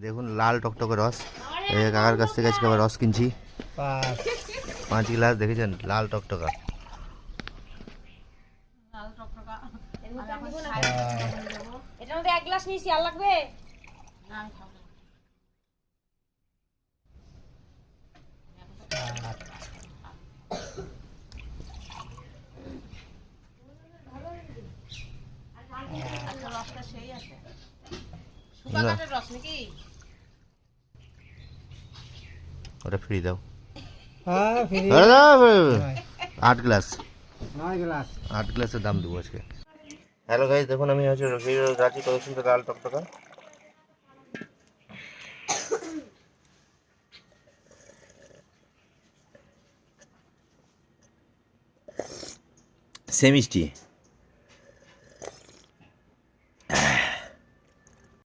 দেখুন লাল টকটকে রস, এই কাকার কাছ থেকে আজকে আবার রস কিনছি 5 গ্লাস। দেখেছেন লাল টকটকা। এটার মধ্যে 1 গ্লাস নিয়েছি, আর লাগবে? ওটা ফ্রি দাও। 8 গ্লাস, 8 গ্লাসের দাম দেবো আজকে। হ্যালো গাইস, দেখুন আমি হচ্ছে রাজি কত সুন্দর লাল টকটকা। সে মিষ্টি।